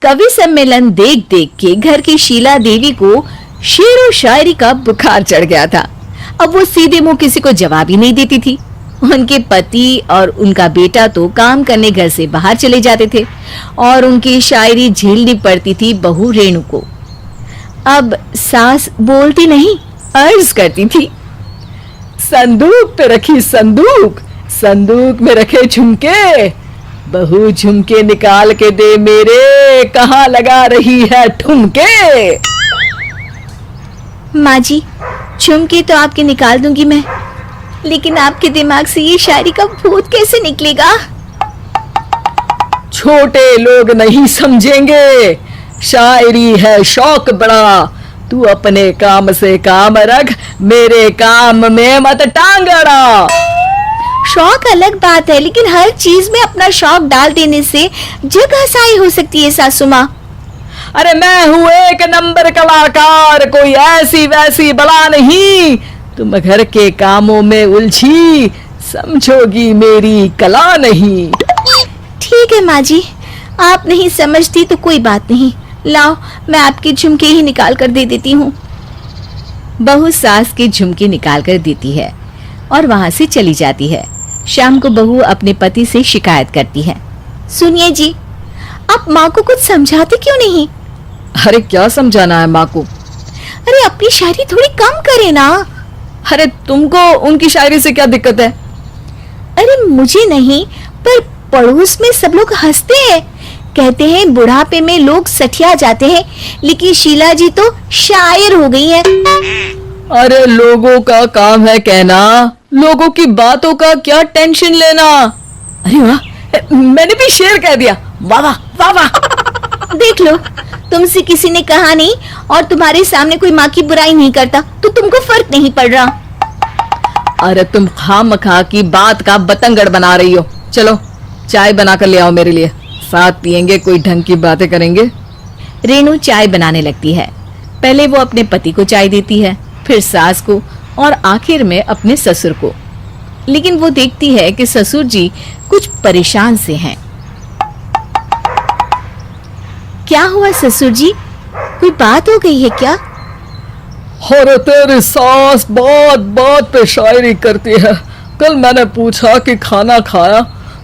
कवि सम्मेलन देख देख के घर की शीला देवी को शेर और शायरी का बुखार चढ़ गया था। अब वो सीधे मुंह किसी को जवाब ही नहीं देती थी। उनके पति और उनका बेटा तो काम करने घर से बाहर चले जाते थे और उनकी शायरी झेलनी पड़ती थी बहू रेणु को। अब सास बोलती नहीं, अर्ज करती थी, संदूक पे रखी संदूक, संदूक में रखे झुमके, बहू झुमके निकाल के दे मेरे, कहाँ लगा रही है ठुमके। माँ जी, झुमके तो आपके निकाल दूंगी मैं, लेकिन आपके दिमाग से ये शायरी का भूत कैसे निकलेगा? छोटे लोग नहीं समझेंगे, शायरी है शौक बड़ा, तू अपने काम से काम रख, मेरे काम में मत टांग अड़ा। शौक अलग बात है, लेकिन हर चीज में अपना शौक डाल देने से जग हंसाई हो सकती है सासू माँ। अरे मैं हूँ एक नंबर कलाकार, कोई ऐसी वैसी बला नहीं, तुम घर के कामों में उलझी, समझोगी मेरी कला नहीं। ठीक है माँ जी, आप नहीं समझती तो कोई बात नहीं, लाओ मैं आपके झुमके ही निकाल कर दे देती हूँ। बहू सास के झुमके निकाल कर देती है और वहां से चली जाती है। शाम को बहू अपने पति से शिकायत करती है, सुनिए जी, आप माँ को कुछ समझाते क्यों नहीं? अरे क्या समझाना है माँ को? अरे अपनी शायरी थोड़ी कम करे ना। अरे तुमको उनकी शायरी से क्या दिक्कत है? अरे मुझे नहीं, पर पड़ोस में सब लोग हंसते हैं, कहते हैं बुढ़ापे में लोग सठिया जाते हैं, लेकिन शीला जी तो शायर हो गई है। अरे लोगों का काम है कहना, लोगों की बातों का क्या टेंशन लेना। अरे वाह, मैंने भी शेर कह दिया, वाह वाह वाह वाह। देख लो, तुमसे किसी ने कहा नहीं और तुम्हारे सामने कोई माँ की बुराई नहीं करता तो तुमको फर्क नहीं पड़ रहा। अरे तुम खामखा की बात का बतंगड़ बना रही हो। चलो चाय बना कर ले आओ मेरे लिए, साथ पियेंगे, कोई ढंग की बातें करेंगे। रेणु चाय बनाने लगती है। पहले वो अपने पति को चाय देती है, फिर सास को और आखिर में अपने ससुर को। लेकिन वो देखती है कि ससुर जी कुछ परेशान से हैं। क्या हुआ ससुर जी, कोई बात हो गई है क्या? अरे तेरी सास बात बात पे शायरी करती है। कल मैंने पूछा कि खाना खाया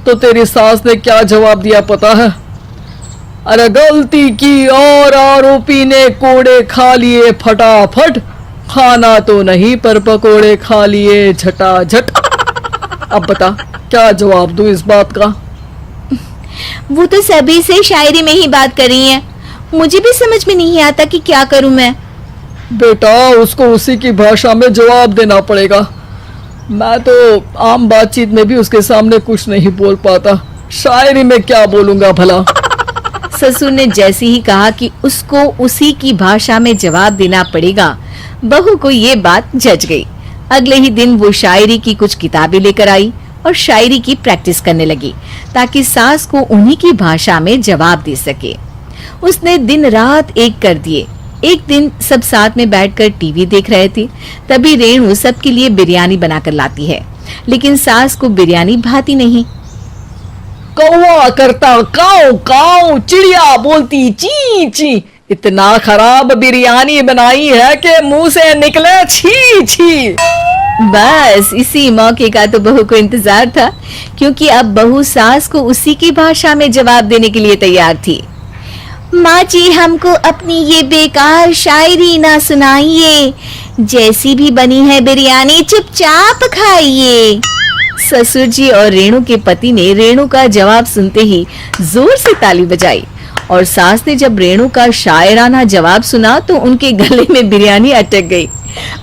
तो तेरी सास ने क्या जवाब दिया पता है? अरे गलती की और आरोपी ने कोड़े खा लिए फटाफट, खाना तो नहीं पर पकोड़े खा लिए झटाझट। अब बता क्या जवाब दूं इस बात का? वो तो सभी से शायरी में ही बात कर रही हैं, मुझे भी समझ में नहीं आता कि क्या करूं मैं। बेटा उसको उसी की भाषा में जवाब देना पड़ेगा। मैं तो आम बातचीत में भी उसके सामने कुछ नहीं बोल पाता, शायरी में क्या बोलूंगा भला। ससुर ने जैसे ही कहा कि उसको उसी की भाषा में जवाब देना पड़ेगा, बहू को ये बात जच गई। अगले ही दिन वो शायरी की कुछ किताबें लेकर आई और शायरी की प्रैक्टिस करने लगी ताकि सास को उन्हीं की भाषा में जवाब दे सके। उसने दिन रात एक कर दिए। एक दिन सब साथ में बैठकर टीवी देख रहे थे, तभी रेणु सबके लिए बिरयानी बनाकर लाती है, लेकिन सास को बिरयानी भाती नहीं। कौवा करता काऊ काऊ, चिड़िया बोलती ची ची, इतना खराब बिरयानी बनाई है कि मुंह से निकले छी छी। बस इसी मौके का तो बहू को इंतजार था, क्योंकि अब बहू सास को उसी की भाषा में जवाब देने के लिए तैयार थी। माँ जी, हमको अपनी ये बेकार शायरी ना सुनाइए, जैसी भी बनी है बिरयानी चुपचाप खाइए। ससुर जी और रेणु के पति ने रेणु का जवाब सुनते ही जोर से ताली बजाई और सास ने जब रेणु का शायराना जवाब सुना तो उनके गले में बिरयानी अटक गई।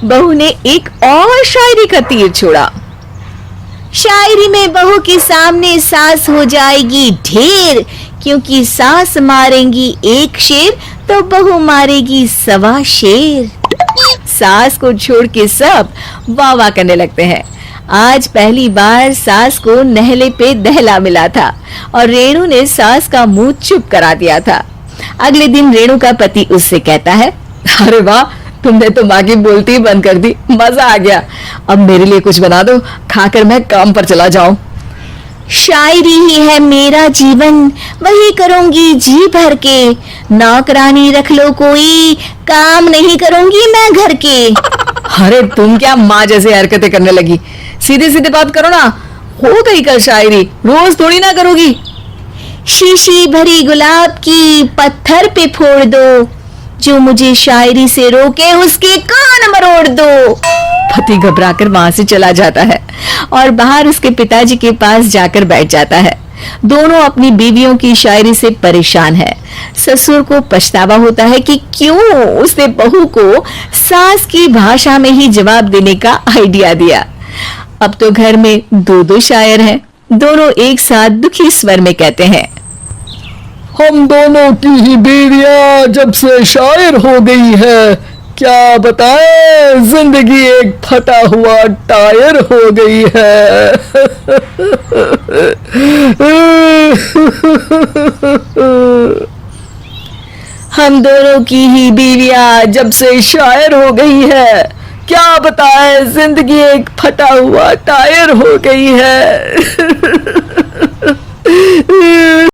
बहू ने एक और शायरी का तीर छोड़ा। शायरी में बहू के सामने सास हो जाएगी ढेर, क्योंकि सास मारेंगी एक शेर तो बहू मारेगी 1.25 शेर। सास को छोड़ के सब वाह वाह करने लगते हैं। आज पहली बार सास को नहले पे दहला मिला था और रेणु ने सास का मुंह चुप करा दिया था। अगले दिन रेणु का पति उससे कहता है, अरे वाह, तुमने तो माँ की बोलती ही बंद कर दी, मजा आ गया। अब मेरे लिए कुछ बना दो, खाकर मैं काम पर चला जाऊं। शायरी ही है मेरा जीवन, वही करूंगी जी भर के। नौकरानी रख लो कोई, काम नहीं करूंगी मैं घर के। अरे तुम क्या माँ जैसे हरकतें करने लगी, सीधे सीधे बात करो ना। हो गई कल शायरी, रोज थोड़ी ना करोगी। शीशी भरी गुलाब की पत्थर पे फोड़ दो, जो मुझे शायरी से रोके उसके कान मरोड़ दो। पति घबराकर वहां से चला जाता है और बाहर उसके पिताजी के पास जाकर बैठ जाता है। दोनों अपनी बीवियों की शायरी से परेशान है। ससुर को पछतावा होता है कि क्यों उसने बहू को सास की भाषा में ही जवाब देने का आइडिया दिया। अब तो घर में दो दो शायर हैं। दोनों एक साथ दुखी स्वर में कहते हैं, हम दोनों की ही बीवियां जब से शायर हो गई है, क्या बताएं, जिंदगी एक फटा हुआ टायर हो गई है। हम दोनों की ही बीवियां जब से शायर हो गई है, क्या बताएं, जिंदगी एक फटा हुआ टायर हो गई है।